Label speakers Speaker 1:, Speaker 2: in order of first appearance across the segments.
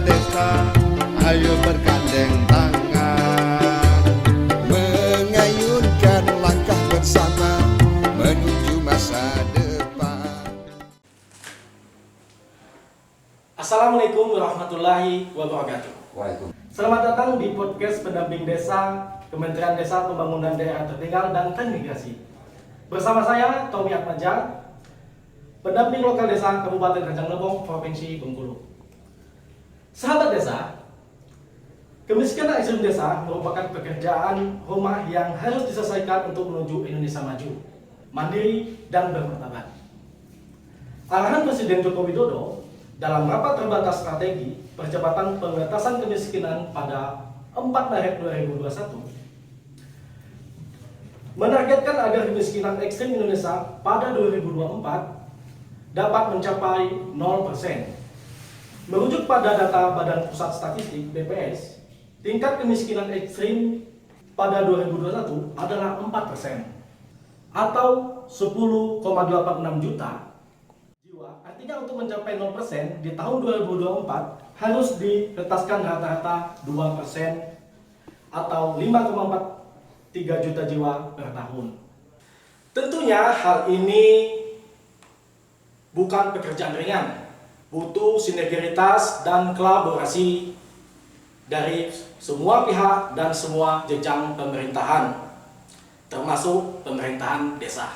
Speaker 1: desa, ayo bergandeng tangan, mengayunkan langkah bersama menuju masa depan.
Speaker 2: Assalamualaikum warahmatullahi wabarakatuh.
Speaker 3: Waalaikumsalam.
Speaker 2: Selamat datang di podcast Pendamping Desa Kementerian Desa Pembangunan Daerah Tertinggal dan Transmigrasi. Bersama saya Tommy Atmaja, pendamping lokal desa Kabupaten Rajang Lebong, Provinsi Bengkulu. Sahabat desa, kemiskinan ekstrim desa merupakan pekerjaan rumah yang harus diselesaikan untuk menuju Indonesia maju, mandiri dan bermartabat. Arahan Presiden Joko Widodo dalam rapat terbatas strategi percepatan pengentasan kemiskinan pada 4 Maret 2021 menargetkan agar kemiskinan ekstrim Indonesia pada 2024 dapat mencapai 0%. Merujuk pada data Badan Pusat Statistik (BPS), tingkat kemiskinan ekstrim pada 2021 adalah 4% atau 10,86 juta jiwa. Artinya untuk mencapai 0% di tahun 2024 harus diletaskan rata-rata 2% atau 5,43 juta jiwa per tahun. Tentunya hal ini bukan pekerjaan ringan, butuh sinergitas dan kolaborasi dari semua pihak dan semua jenjang pemerintahan, termasuk pemerintahan desa.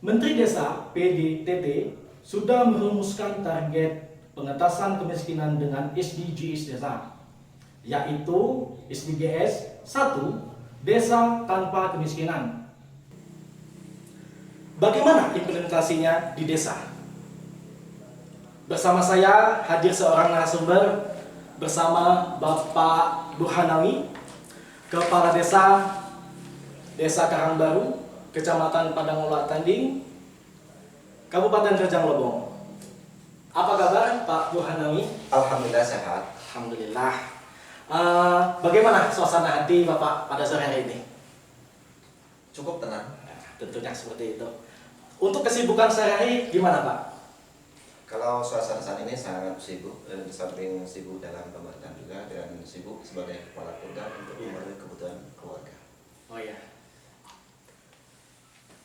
Speaker 2: Menteri Desa PDTT sudah merumuskan target pengentasan kemiskinan dengan SDGs desa, yaitu SDGs 1, Desa Tanpa Kemiskinan. Bagaimana implementasinya di desa? Bersama saya hadir seorang narasumber bersama Bapak Burhanawi, Kepala Desa Karangbaru, Kecamatan Padangola Tanding, Kabupaten Rajang Lebong. Apa kabar Pak Burhanawi?
Speaker 3: Alhamdulillah sehat.
Speaker 2: Alhamdulillah. Bagaimana suasana hati Bapak pada sore hari ini?
Speaker 3: Cukup tenang.
Speaker 2: Tentunya seperti itu. Untuk kesibukan sehari-hari gimana Pak?
Speaker 3: Kalau suasana saat ini sangat sibuk, di samping sibuk dalam pemerintahan juga dan sibuk sebagai kepala keluarga untuk memenuhi kebutuhan keluarga.
Speaker 2: Oh iya.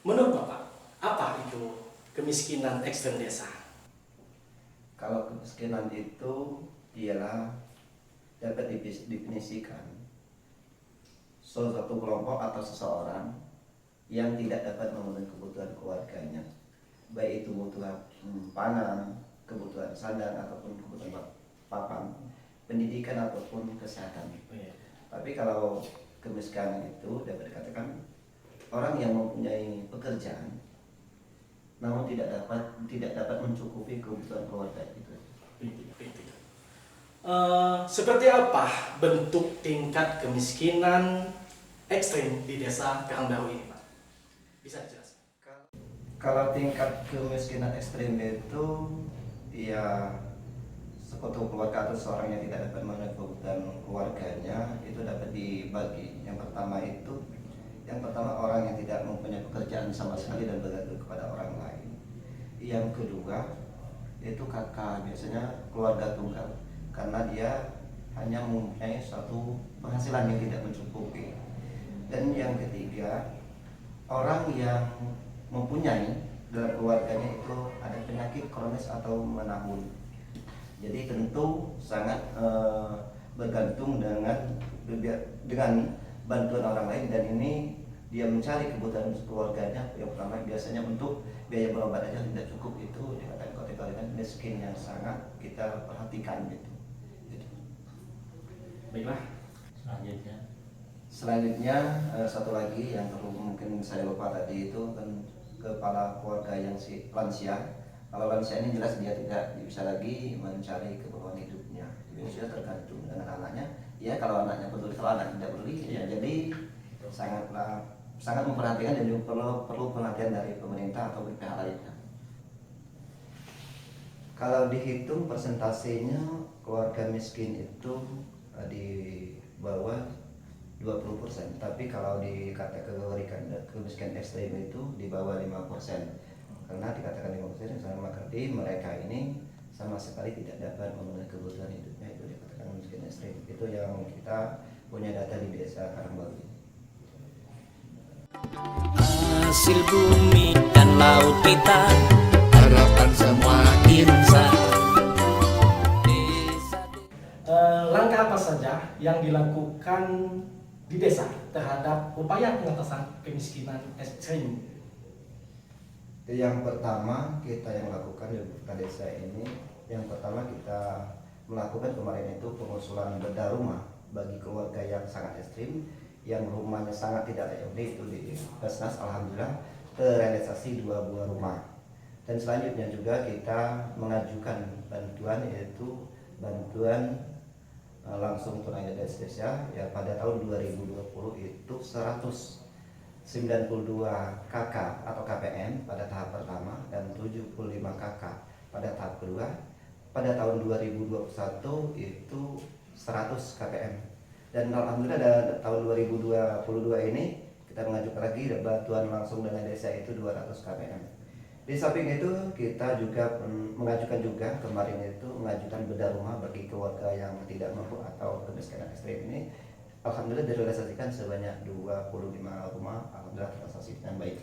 Speaker 2: Menurut Bapak, apa itu kemiskinan ekstrem desa?
Speaker 4: Kalau kemiskinan itu ialah dapat didefinisikan suatu kelompok atau seseorang yang tidak dapat memenuhi kebutuhan keluarganya, baik itu kebutuhan pangan, kebutuhan sandang ataupun kebutuhan papan, pendidikan ataupun kesehatan. Tapi kalau kemiskinan itu dapat dikatakan orang yang mempunyai pekerjaan namun tidak dapat mencukupi kebutuhan keluarga itu.
Speaker 2: Seperti apa bentuk tingkat kemiskinan ekstrim di desa Karangbaru ini Pak? Bisa dijelaskan?
Speaker 4: Kalau tingkat kemiskinan ekstrim itu ya sekutu keluarga atau seorang yang tidak dapat memenuhi kebutuhan keluarganya itu dapat dibagi. Yang pertama orang yang tidak mempunyai pekerjaan sama sekali dan bergantung kepada orang lain. Yang kedua itu kakak, biasanya keluarga tunggal, karena dia hanya mempunyai suatu penghasilan yang tidak mencukupi. Dan yang ketiga, orang yang mempunyai dalam keluarganya itu ada penyakit kronis atau menahun. Jadi tentu sangat bergantung dengan bantuan orang lain, dan ini dia mencari kebutuhan keluarganya. Yang pertama biasanya untuk biaya berobat aja tidak cukup, itu dikatakan kategorikan miskin yang sangat kita perhatikan gitu.
Speaker 2: Baiklah.
Speaker 4: Selanjutnya satu lagi yang perlu mungkin saya lupa tadi itu kan kepala keluarga yang lansia. Kalau lansia ini jelas dia tidak bisa lagi mencari keperluan hidupnya, dia sudah tergantung dengan anaknya. Ya kalau anaknya peduli, kalau anak tidak peduli, ya jadi sangat memperhatikan dan juga perlu perhatian dari pemerintah atau pihak lainnya. Kalau dihitung persentasenya keluarga miskin itu di bawah 20%, tapi kalau dikategorikan kemiskinan ekstrem itu di bawah 5%. Karena dikatakan 5% saya mengerti mereka ini sama sekali tidak dapat memenuhi kebutuhan hidupnya, itu dikatakan miskin ekstrim. Itu yang kita punya data di desa Karangbaru.
Speaker 5: Hasil bumi dan laut kita,
Speaker 1: Harapan semua
Speaker 5: insan.
Speaker 2: Langkah apa saja yang dilakukan di desa terhadap upaya pengentasan kemiskinan ekstrim?
Speaker 4: Yang pertama kita yang lakukan di desa ini, yang pertama kita melakukan kemarin itu pengusulan bedah rumah bagi keluarga yang sangat ekstrim, yang rumahnya sangat tidak layak huni. Itu di Basnas alhamdulillah terrealisasi 2 buah rumah. Dan selanjutnya juga kita mengajukan bantuan, yaitu bantuan langsung tunai desa ya, pada tahun 2020 itu 192 KK atau KPM pada tahap pertama dan 75 KK pada tahap kedua. Pada tahun 2021 itu 100 KPM. Dan alhamdulillah pada tahun 2022 ini kita mengajukan lagi bantuan langsung dana desa itu 200 KPM. Di samping itu kita juga mengajukan juga kemarin itu mengajukan bedah rumah bagi keluarga yang tidak mampu atau kemiskinan ekstrim ini. Alhamdulillah direalisasikan sebanyak 25 rumah, alhamdulillah terrealisasi dengan baik.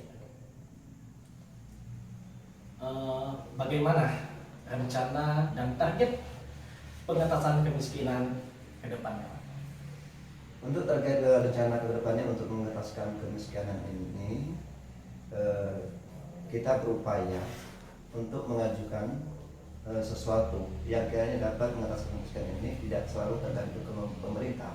Speaker 2: Bagaimana rencana dan target pengentasan kemiskinan ke depannya?
Speaker 4: Untuk target rencana ke depannya untuk mengentaskan kemiskinan ini, kita berupaya untuk mengajukan sesuatu yang kiranya dapat mengatasi kemiskinan ini tidak selalu tergantung ke pemerintah.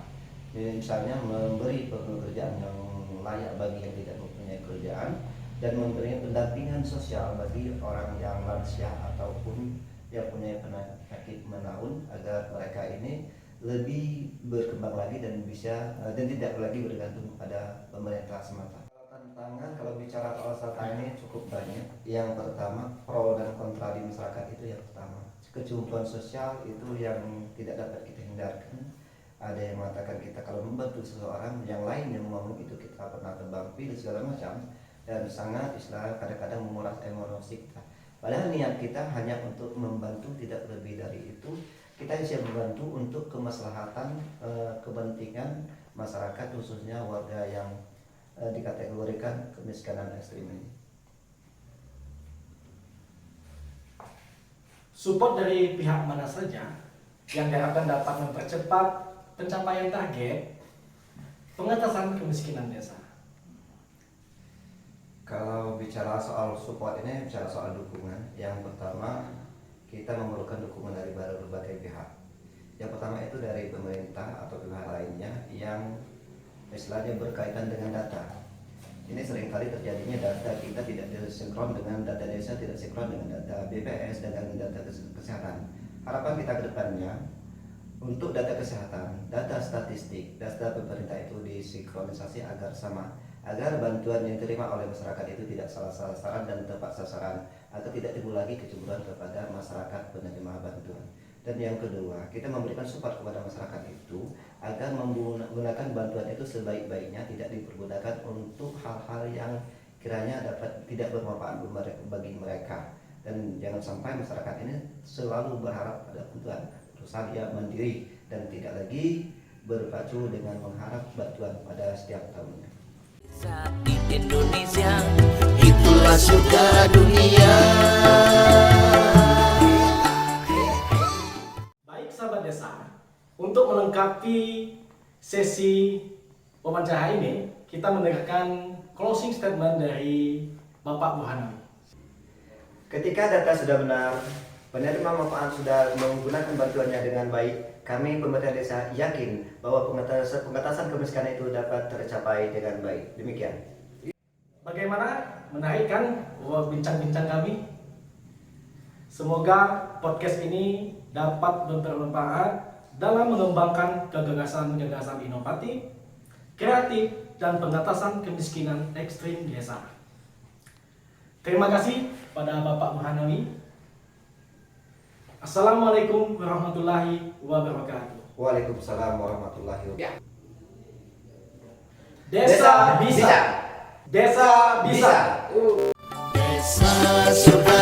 Speaker 4: Misalnya memberi pekerjaan yang layak bagi yang tidak mempunyai kerjaan dan memberi pendampingan sosial bagi orang yang lansia ataupun yang punya penyakit menaun agar mereka ini lebih berkembang lagi dan bisa dan tidak lagi bergantung pada pemerintah semata. Tantangan kalau bicara soal ini cukup banyak. Yang pertama, pro dan kontra di masyarakat itu yang pertama. Kecumbuan sosial itu yang tidak dapat kita hindarkan. Ada yang mengatakan kita kalau membantu seseorang, yang lain yang ngomong itu kita pernah tebang pilih segala macam, dan sangat istilah kadang-kadang menguras emosi kita. Padahal niat kita hanya untuk membantu, tidak lebih dari itu. Kita siap membantu untuk kemaslahatan kepentingan masyarakat, khususnya warga yang dikategorikan kemiskinan ekstrim ini.
Speaker 2: Support dari pihak mana saja yang diharapkan dapat mempercepat pencapaian target pengentasan kemiskinan desa?
Speaker 4: Kalau bicara soal support ini, bicara soal dukungan, yang pertama kita memerlukan dukungan dari berbagai pihak. Yang pertama itu dari pemerintah atau pihak lainnya yang istilahnya berkaitan dengan data. Ini seringkali terjadinya data kita tidak sinkron dengan data desa, tidak sinkron dengan data BPS dan dengan data kesehatan. Harapan kita ke depannya untuk data kesehatan, data statistik, data pemerintah itu disinkronisasi agar sama, agar bantuan yang diterima oleh masyarakat itu tidak salah sasaran dan tepat sasaran, agar tidak timbul lagi kecemburuan kepada masyarakat penerima bantuan. Dan yang kedua, kita memberikan support kepada masyarakat itu agar menggunakan bantuan itu sebaik-baiknya, tidak dipergunakan untuk hal-hal yang kiranya dapat tidak bermanfaat bagi mereka. Dan jangan sampai masyarakat ini selalu berharap pada bantuan, perusahaan yang mandiri dan tidak lagi berpacu dengan mengharap bantuan pada setiap tahunnya.
Speaker 5: Di Indonesia itulah surga dunia.
Speaker 2: Baik sahabat desa, untuk melengkapi sesi wawancara ini, kita mendengarkan closing statement dari Bapak Buhanawi.
Speaker 4: Ketika data sudah benar, penerima manfaat sudah menggunakan bantuannya dengan baik, kami pemerintah desa yakin bahwa pengentasan kemiskinan itu dapat tercapai dengan baik. Demikian.
Speaker 2: Bagaimana? Menarik kan bincang-bincang kami? Semoga podcast ini dapat bermanfaat dalam mengembangkan gagasan-gagasan inovatif, kreatif, dan pengentasan kemiskinan ekstrim desa. Terima kasih pada Bapak Buhanawi. Assalamualaikum warahmatullahi wabarakatuh.
Speaker 4: Waalaikumsalam warahmatullahi wabarakatuh.
Speaker 2: Desa bisa. Desa bisa.
Speaker 5: Desa surga